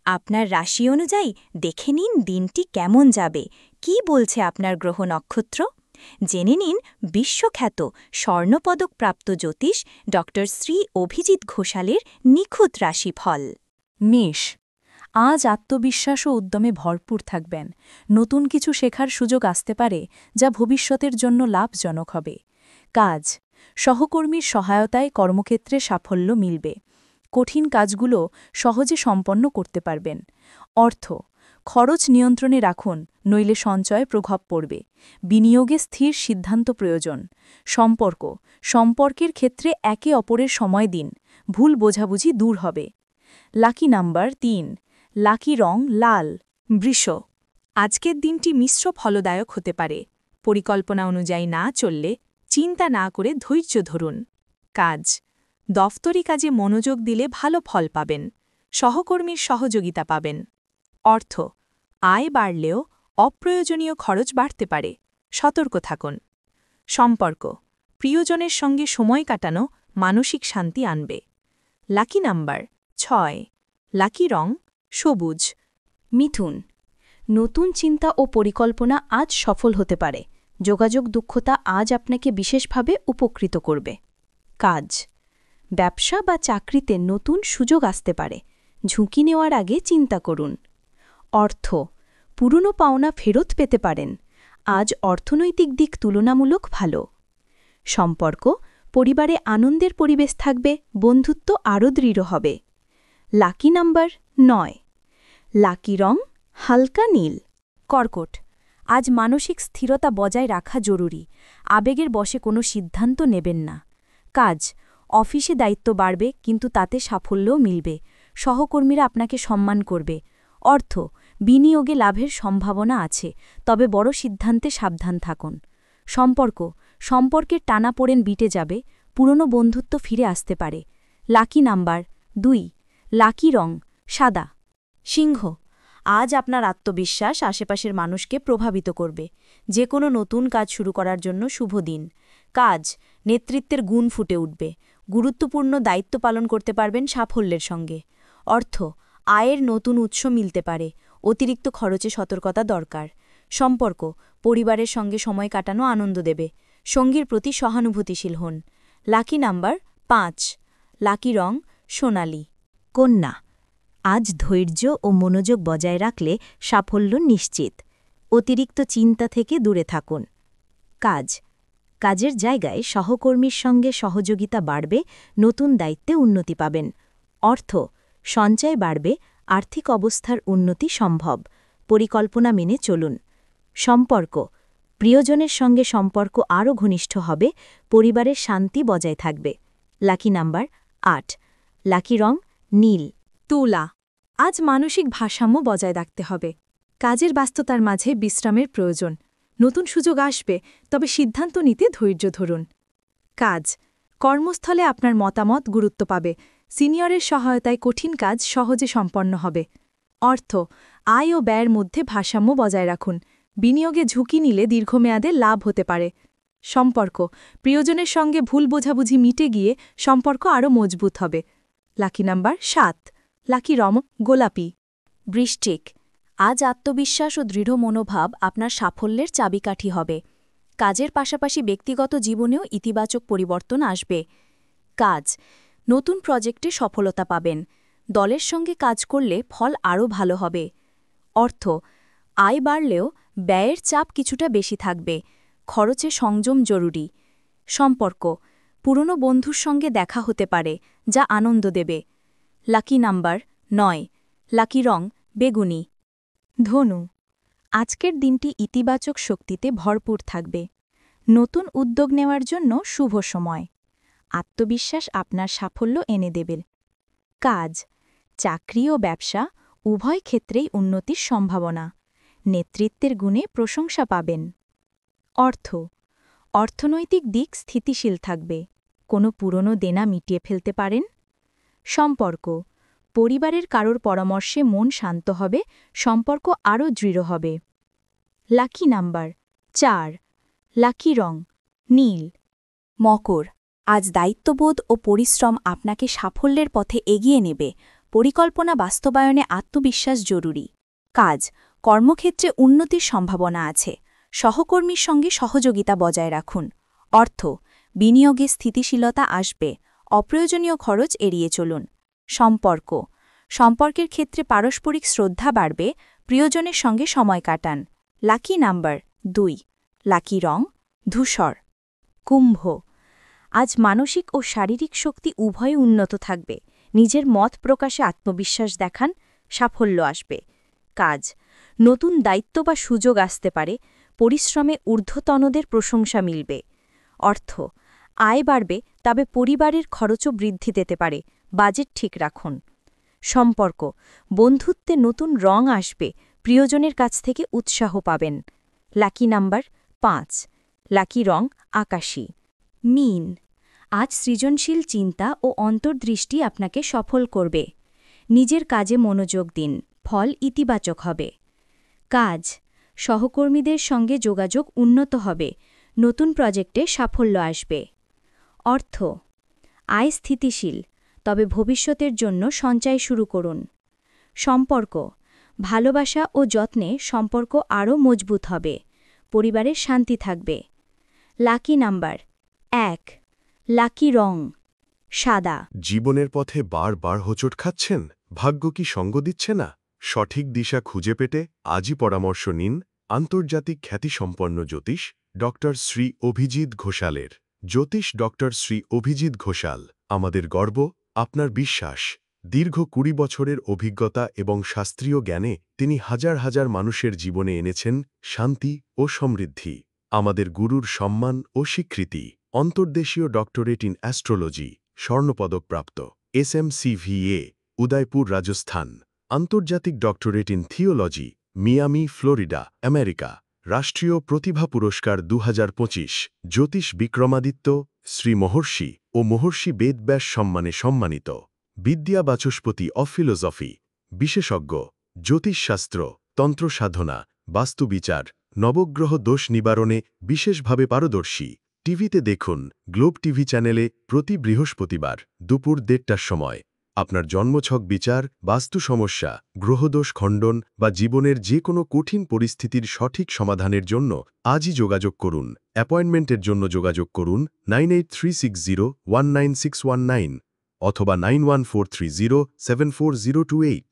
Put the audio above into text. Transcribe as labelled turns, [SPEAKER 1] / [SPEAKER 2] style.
[SPEAKER 1] আপনার রাশি অনুযায়ী দেখে নিন দিনটি কেমন যাবে কি বলছে আপনার গ্রহ নক্ষত্র জেনে নিন বিশ্বখ্যাত স্বর্ণপদকপ্রাপ্ত জ্যোতিষ ড শ্রী অভিজিৎ ঘোষালের নিখুঁত রাশিফল।
[SPEAKER 2] মেষ, আজ আত্মবিশ্বাস ও উদ্যমে ভরপুর থাকবেন। নতুন কিছু শেখার সুযোগ আসতে পারে যা ভবিষ্যতের জন্য লাভজনক হবে। কাজ, সহকর্মীর সহায়তায় কর্মক্ষেত্রে সাফল্য মিলবে। কঠিন কাজগুলো সহজে সম্পন্ন করতে পারবেন। অর্থ, খরচ নিয়ন্ত্রণে রাখুন, নইলে সঞ্চয়ে প্রভাব পড়বে। বিনিয়োগে স্থির সিদ্ধান্ত প্রয়োজন। সম্পর্কের ক্ষেত্রে একে অপরের সময় দিন, ভুল বোঝাবুঝি দূর হবে। লাকি নাম্বার ৩, লাকি রং লাল।
[SPEAKER 3] বৃষ, আজকের দিনটি মিশ্র ফলদায়ক হতে পারে। পরিকল্পনা অনুযায়ী না চললে চিন্তা না করে ধৈর্য ধরুন। কাজ, দফতরি কাজে মনোযোগ দিলে ভালো ফল পাবেন। সহকর্মীর সহযোগিতা পাবেন। অর্থ, আয় বাড়লেও অপ্রয়োজনীয় খরচ বাড়তে পারে, সতর্ক থাকুন। সম্পর্ক, প্রিয়জনের সঙ্গে সময় কাটানো মানসিক শান্তি আনবে। লাকি নাম্বার ৬, লাকি রং সবুজ।
[SPEAKER 2] মিথুন, নতুন চিন্তা ও পরিকল্পনা আজ সফল হতে পারে। যোগাযোগ দক্ষতা আজ আপনাকে বিশেষভাবে উপকৃত করবে। কাজ, ব্যবসা বা চাকরিতে নতুন সুযোগ আসতে পারে। ঝুঁকি নেওয়ার আগে চিন্তা করুন। অর্থ, পুরনো পাওনা ফেরত পেতে পারেন। আজ অর্থনৈতিক দিক তুলনামূলক ভালো। সম্পর্ক, পরিবারে আনন্দের পরিবেশ থাকবে, বন্ধুত্ব আরও দৃঢ় হবে। লাকি নাম্বার ৯, লাকি রং হালকা নীল।
[SPEAKER 1] কর্কট, আজ মানসিক স্থিরতা বজায় রাখা জরুরি। আবেগের বশে কোনো সিদ্ধান্ত নেবেন না। কাজ, অফিসে দায়িত্ব বাড়বে কিন্তু তাতে সাফল্যও মিলবে। সহকর্মীরা আপনাকে সম্মান করবে। অর্থ, বিনিয়োগে লাভের সম্ভাবনা আছে, তবে বড় সিদ্ধান্তে সাবধান থাকুন। সম্পর্কের টানাপোড়েন বিটে যাবে, পুরনো বন্ধুত্ব ফিরে আসতে পারে। লাকি নাম্বার ২, লাকি রং সাদা। সিংহ, আজ আপনার আত্মবিশ্বাস আশেপাশের মানুষকে প্রভাবিত করবে। যে কোনো নতুন কাজ শুরু করার জন্য শুভ দিন। কাজ, নেতৃত্বের গুণ ফুটে উঠবে। গুরুত্বপূর্ণ দায়িত্ব পালন করতে পারবেন সাফল্যের সঙ্গে। অর্থ, আয়ের নতুন উৎস মিলতে পারে। অতিরিক্ত খরচে সতর্কতা দরকার। সম্পর্ক, পরিবারের সঙ্গে সময় কাটানো আনন্দ দেবে। সঙ্গীর প্রতি সহানুভূতিশীল হন। লাকি নাম্বার ৫, লাকি রং সোনালি। কন্যা, আজ ধৈর্য ও মনোযোগ বজায় রাখলে সাফল্য নিশ্চিত। অতিরিক্ত চিন্তা থেকে দূরে থাকুন। কাজের জায়গায় সহকর্মীর সঙ্গে সহযোগিতা বাড়বে, নতুন দায়িত্বে উন্নতি পাবেন। অর্থ, সঞ্চয় বাড়বে, আর্থিক অবস্থার উন্নতি সম্ভব। পরিকল্পনা মেনে চলুন। সম্পর্ক, প্রিয়জনের সঙ্গে সম্পর্ক আরও ঘনিষ্ঠ হবে, পরিবারের শান্তি বজায় থাকবে। লাকি নাম্বার ৮, লাকি রং নীল।
[SPEAKER 3] তুলা, আজ মানসিক ভারসাম্য বজায় রাখতে হবে। কাজের ব্যস্ততার মাঝে বিশ্রামের প্রয়োজন। নতুন সুযোগ আসবে, তবে সিদ্ধান্ত নিতে ধৈর্য ধরুন। কাজ, কর্মস্থলে আপনার মতামত গুরুত্ব পাবে। সিনিয়রের সহায়তায় কঠিন কাজ সহজে সম্পন্ন হবে। অর্থ, আয় ও ব্যয়ের মধ্যে ভারসাম্য বজায় রাখুন। বিনিয়োগে ঝুঁকি নিলে দীর্ঘমেয়াদে লাভ হতে পারে। সম্পর্ক, প্রিয়জনের সঙ্গে ভুল বোঝাবুঝি মিটে গিয়ে সম্পর্ক আরও মজবুত হবে। লাকি নাম্বার ৭, লাকি রং গোলাপি।
[SPEAKER 1] বৃশ্চিক, আজ আত্মবিশ্বাস ও দৃঢ় মনোভাব আপনার সাফল্যের চাবিকাঠি হবে। কাজের পাশাপাশি ব্যক্তিগত জীবনেও ইতিবাচক পরিবর্তন আসবে। কাজ, নতুন প্রজেক্টে সফলতা পাবেন। দলের সঙ্গে কাজ করলে ফল আরও ভালো হবে। অর্থ, আয় বাড়লেও ব্যয়ের চাপ কিছুটা বেশি থাকবে। খরচে সংযম জরুরি। সম্পর্ক, পুরনো বন্ধুর সঙ্গে দেখা হতে পারে, যা আনন্দ দেবে। লাকি নাম্বার ৯, লাকি রং বেগুনি।
[SPEAKER 3] ধনু, আজকের দিনটি ইতিবাচক শক্তিতে ভরপুর থাকবে। নতুন উদ্যোগ নেওয়ার জন্য শুভ সময়। আত্মবিশ্বাস আপনার সাফল্য এনে দেবে। কাজ, চাকরি ও ব্যবসা উভয় ক্ষেত্রেই উন্নতির সম্ভাবনা। নেতৃত্বের গুণে প্রশংসা পাবেন। অর্থনৈতিক দিক স্থিতিশীল থাকবে। কোনো পুরনো দেনা মিটিয়ে ফেলতে পারেন। সম্পর্ক, পরিবারের কারোর পরামর্শে মন শান্ত হবে, সম্পর্ক আরও দৃঢ় হবে। লাকি নাম্বার ৪, লাকি রং নীল।
[SPEAKER 1] মকর, আজ দায়িত্ববোধ ও পরিশ্রম আপনাকে সাফল্যের পথে এগিয়ে নেবে। পরিকল্পনা বাস্তবায়নে আত্মবিশ্বাস জরুরি। কাজ, কর্মক্ষেত্রে উন্নতির সম্ভাবনা আছে। সহকর্মীর সঙ্গে সহযোগিতা বজায় রাখুন। অর্থ, বিনিয়োগে স্থিতিশীলতা আসবে। অপ্রয়োজনীয় খরচ এড়িয়ে চলুন। সম্পর্ক, সম্পর্কের ক্ষেত্রে পারস্পরিক শ্রদ্ধা বাড়বে। প্রিয়জনের সঙ্গে সময় কাটান। লাকি নাম্বার 2, লাকি রং ধূসর। কুম্ভ, আজ মানসিক ও শারীরিক শক্তি উভয় উন্নত থাকবে। নিজের মত প্রকাশে আত্মবিশ্বাস দেখান, সাফল্য আসবে। কাজ, নতুন দায়িত্ব বা সুযোগ আসতে পারে। পরিশ্রমে ঊর্ধ্বতনদের প্রশংসা মিলবে। অর্থ, আয় বাড়বে, তবে পরিবারের খরচও বৃদ্ধি পেতে পারে। বাজেট ঠিক রাখুন। সম্পর্ক, বন্ধুত্বে নতুন রং আসবে। প্রিয়জনের কাছ থেকে উৎসাহ পাবেন। লাকি নাম্বার 5, লাকি রং আকাশী। মীন, আজ সৃজনশীল চিন্তা ও অন্তর্দৃষ্টি আপনাকে সফল করবে। নিজের কাজে মনোযোগ দিন, ফল ইতিবাচক হবে। কাজ, সহকর্মীদের সঙ্গে যোগাযোগ উন্নত হবে। নতুন প্রজেক্টে সাফল্য আসবে। অর্থ, আয় স্থিতিশীল, তবে ভবিষ্যতের জন্য সঞ্চয় শুরু করুন। সম্পর্ক, ভালোবাসা ও যত্নে সম্পর্ক আরও মজবুত হবে। পরিবারের শান্তি থাকবে। লাকি নাম্বার 1, লাকি রং সাদা।
[SPEAKER 4] জীবনের পথে বারবার হোঁচট খাচ্ছেন? ভাগ্য কি সঙ্গ দিচ্ছে না? সঠিক দিশা খুঁজে পেতে আজই পরামর্শ নিন আন্তর্জাতিক খ্যাতিসম্পন্ন জ্যোতিষ ডক্টর শ্রী অভিজিৎ ঘোষালের। জ্যোতিষ ডক্টর শ্রী অভিজিৎ ঘোষাল আমাদের গর্ব, আপনার বিশ্বাস। দীর্ঘ 20 বছরের অভিজ্ঞতা এবং শাস্ত্রীয় জ্ঞানে তিনি হাজার হাজার মানুষের জীবনে এনেছেন শান্তি ও সমৃদ্ধি। আমাদের গুরুর সম্মান ও স্বীকৃতি। অন্তর্দেশীয় ডক্টরেট ইন অ্যাস্ট্রোলজি, স্বর্ণপদকপ্রাপ্ত। SMCVA, উদয়পুর, রাজস্থান। আন্তর্জাতিক doctorate in theology, Miami, Florida, America. রাষ্ট্রীয় প্রতিভা পুরস্কার 2025। জ্যোতিষ বিক্রমাদিত্য, শ্রী মহর্ষি ও মহর্ষি বেদব্যাস সম্মানে সম্মানিত। বিদ্যা বাচস্পতি অফ ফিলোসফি। বিশেষজ্ঞ, জ্যোতিষশাস্ত্র, তন্ত্রসাধনা, বাস্তুবিচার, নবগ্রহ দোষ নিবারণে বিশেষভাবে পারদর্শী। টিভিতে দেখুন গ্লোব টিভি চ্যানেলে প্রতি বৃহস্পতিবার দুপুর 1:30টার সময়। আপনার জন্মছক বিচার, বাস্তু সমস্যা, গ্রহদোষ খণ্ডন বা জীবনের যে কোনো কঠিন পরিস্থিতির সঠিক সমাধানের জন্য আজই যোগাযোগ করুন। অ্যাপয়েন্টমেন্টের জন্য যোগাযোগ করুন 9836019619 অথবা 9143074028।